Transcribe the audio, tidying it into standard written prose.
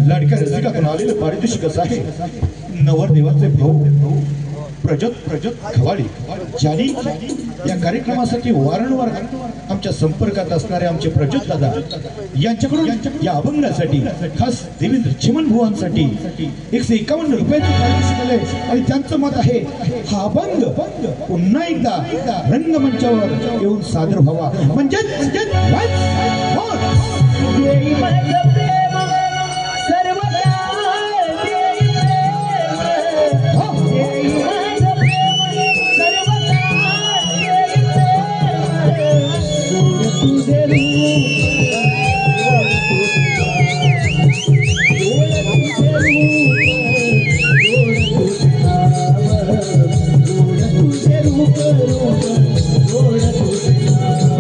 लाडक्या रसिकातून आलेलं पारितोषिक असं आहे नवरदेवाचे भाऊ प्रजत खवाडी ज्यांनी या कार्यक्रमासाठी वारंवार आमच्या संपर्कात असणारे आमचे प्रजत दादा यांच्याकडून या अभंगासाठी खास देवेंद्र चिमन भुवांसाठी 151 रुपयाचे पारितोषिक आले आणि त्यांचं मत आहे हा अभंग पुन्हा एकदा रंगमंचावर येऊन सादर व्हावा म्हणजे Thank you.